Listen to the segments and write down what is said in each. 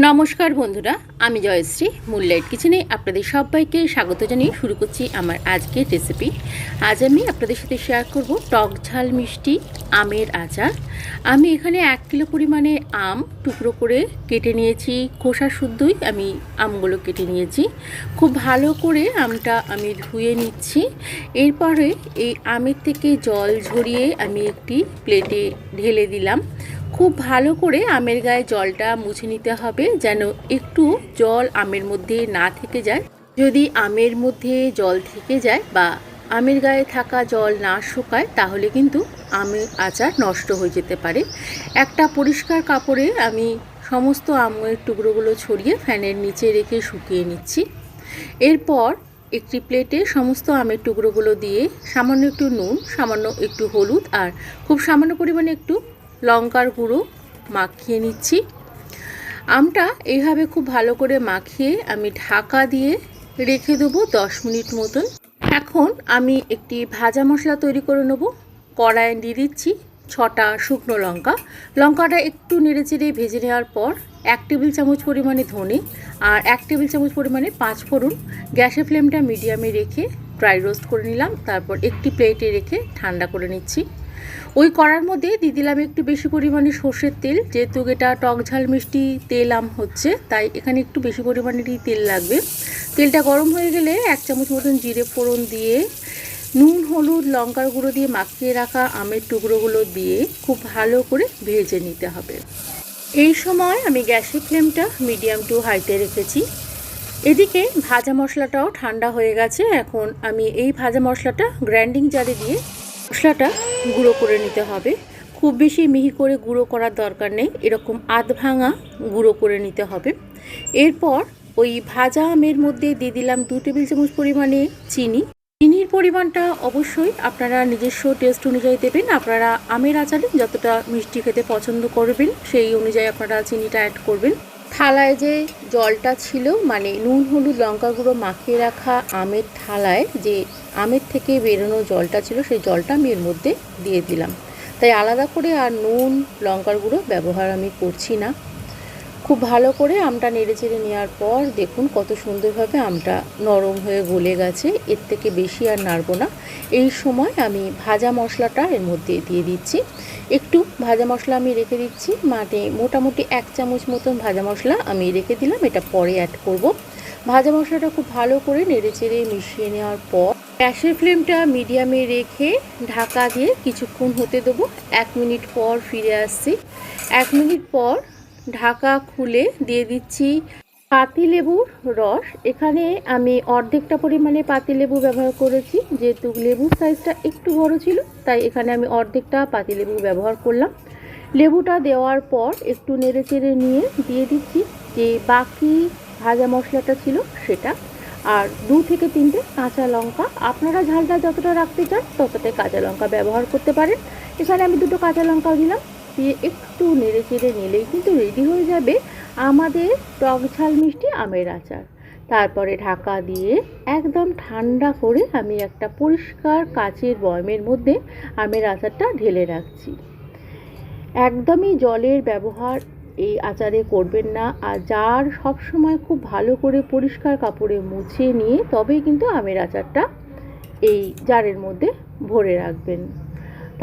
নমস্কার বন্ধুরা, আমি জয়শ্রী মুনলাইট কিচেনে আপনাদের সবাইকে স্বাগত জানিয়ে শুরু করছি আমার আজকের রেসিপি। আজ আমি আপনাদের সাথে শেয়ার করব টক ঝাল মিষ্টি আমের আচার। আমি এখানে 1 কিলো পরিমাণে আম টুকরো করে কেটে নিয়েছি। খোসা শুদ্ধই আমি আমগুলো কেটে নিয়েছি। খুব ভালো করে আমটা আমি ধুয়ে নিচ্ছি। এরপরে এই আমের থেকে জল ঝরিয়ে আমি একটি প্লেটে ঢেলে দিলাম। খুব ভালো করে আমের গায়ে জলটা মুছে নিতে হবে, যেন একটু জল আমের মধ্যে না থেকে যায়। যদি আমের মধ্যে জল থেকে যায় বা আমের গায়ে থাকা জল না শুকায়, তাহলে কিন্তু আমের আচার নষ্ট হয়ে যেতে পারে। একটা পরিষ্কার কাপড়ে আমি সমস্ত আমের টুকরোগুলো ছড়িয়ে ফ্যানের নিচে রেখে শুকিয়ে নিচ্ছি। এরপর একটি প্লেটে সমস্ত আমের টুকরোগুলো দিয়ে সামান্য একটু নুন, সামান্য একটু হলুদ আর খুব সামান্য পরিমাণে একটু লঙ্কার গুঁড়ো মাখিয়ে নিচ্ছি। আমটা এইভাবে খুব ভালো করে মাখিয়ে আমি ঢাকা দিয়ে রেখে দেবো 10 মিনিট মতন। এখন আমি একটি ভাজা মশলা তৈরি করে নেব। কড়াইয়ে দিয়ে দিচ্ছি 6টা শুকনো লঙ্কা। লঙ্কাটা একটু নেড়েচেড়ে ভেজে নেওয়ার পর 1 টেবিল চামচ পরিমাণে ধনে আর 1 টেবিল চামচ পরিমাণে 5 ফোড়ন গ্যাসের ফ্লেমটা মিডিয়ামে রেখে ড্রাই রোস্ট করে নিলাম। তারপর একটি প্লেটে রেখে ঠান্ডা করে নিচ্ছি। ওই কড়ার মধ্যে দিয়ে দিলাম একটু বেশি পরিমাণে সর্ষের তেল। যেহেতু এটা টক ঝাল মিষ্টি তেল আম হচ্ছে, তাই এখানে একটু বেশি পরিমাণেরই তেল লাগবে। তেলটা গরম হয়ে গেলে 1 চামচ মতন জিরে ফোড়ন দিয়ে নুন, হলুদ, লঙ্কার গুঁড়ো দিয়ে মাখিয়ে রাখা আমের টুকরোগুলো দিয়ে খুব ভালো করে ভেজে নিতে হবে। এই সময় আমি গ্যাসের ফ্লেমটা মিডিয়াম টু হাইতে রেখেছি। এদিকে ভাজা মশলাটাও ঠান্ডা হয়ে গেছে। এখন আমি এই ভাজা মশলাটা গ্রাইন্ডিং জারে দিয়ে মশলাটা গুঁড়ো করে নিতে হবে। খুব বেশি মিহি করে গুঁড়ো করার দরকার নেই, এরকম আধ ভাঙা গুঁড়ো করে নিতে হবে। এরপর ওই ভাজা আমের মধ্যে দিয়ে দিলাম 2 টেবিল চামচ পরিমাণে চিনি। চিনির পরিমাণটা অবশ্যই আপনারা নিজস্ব টেস্ট অনুযায়ী দেবেন। আপনারা আমের আচারে যতটা মিষ্টি খেতে পছন্দ করবেন সেই অনুযায়ী আপনারা চিনিটা অ্যাড করবেন। থালায় যে জলটা ছিল, মানে নুন, হলুদ, লঙ্কা গুঁড়ো মাখিয়ে রাখা আমের থালায় যে আমের থেকে বেরোনো জলটা ছিল, সেই জলটা আমি এর মধ্যে দিয়ে দিলাম। তাই আলাদা করে আর নুন, লঙ্কার গুঁড়ো ব্যবহার আমি করছি না। খুব ভালো করে আমটা নেড়েচেড়ে নেওয়ার পর দেখুন কত সুন্দরভাবে আমটা নরম হয়ে গলে গেছে। এর থেকে বেশি আর নাড়ব না। এই সময় আমি ভাজা মশলাটা এর মধ্যে দিয়ে দিচ্ছি। একটু ভাজা মশলা আমি রেখে দিচ্ছি, মানে মোটামুটি 1 চামচ মতন ভাজা মশলা আমি রেখে দিলাম, এটা পরে অ্যাড করব। ভাজা মশলাটা খুব ভালো করে নেড়েচেড়ে মিশিয়ে নেওয়ার পর গ্যাসের ফ্লেমটা মিডিয়ামে রেখে ঢাকা দিয়ে কিছুক্ষণ হতে দেবো। 1 মিনিট পর ফিরে আসছি। 1 মিনিট পর ঢাকা খুলে দিয়ে দিচ্ছি পাতিলেবুর রস। এখানে আমি অর্ধেকটা পরিমাণে পাতিলেবু ব্যবহার করেছি, যেহেতু লেবুর সাইজটা একটু বড় ছিল, তাই এখানে আমি অর্ধেকটা পাতিলেবু ব্যবহার করলাম। লেবুটা দেওয়ার পর একটু নেড়েচেড়ে নিয়ে দিয়ে দিচ্ছি যে বাকি ভাজা মশলাটা ছিল সেটা, আর 2 থেকে 3টে কাঁচা লঙ্কা। আপনারা ঝালটা যতটা রাখতে চান ততটাই কাঁচা লঙ্কা ব্যবহার করতে পারেন। এখানে আমি 2টো কাঁচা লঙ্কা দিলাম। দিয়ে একটু নেড়েচেড়ে নিলেই কিন্তু রেডি হয়ে যাবে আমাদের টক ঝাল মিষ্টি আমের আচার। তারপরে ঢাকা দিয়ে একদম ঠান্ডা করে আমি একটা পরিষ্কার কাচের বয়মের মধ্যে আমের আচারটা ঢেলে রাখছি। একদমই জলের ব্যবহার এই আচারে করবেন না। আর জার সবসময় খুব ভালো করে পরিষ্কার কাপড়ে মুছে নিয়ে তবেই কিন্তু আমের আচারটা এই জারের মধ্যে ভরে রাখবেন।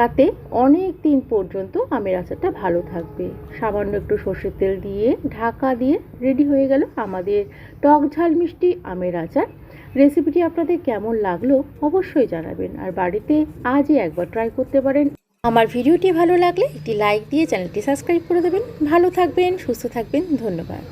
তাতে অনেক দিন পর্যন্ত আমের আচারটা ভালো থাকবে। সামান্য একটু সর্ষের তেল দিয়ে ঢাকা দিয়ে রেডি হয়ে গেল আমাদের টক ঝাল মিষ্টি আমের আচার। রেসিপিটি আপনাদের কেমন লাগলো অবশ্যই জানাবেন, আর বাড়িতে আজই একবার ট্রাই করতে পারেন। আমার ভিডিওটি ভালো লাগলে একটি লাইক দিয়ে চ্যানেলটি সাবস্ক্রাইব করে দেবেন। ভালো থাকবেন, সুস্থ থাকবেন, ধন্যবাদ।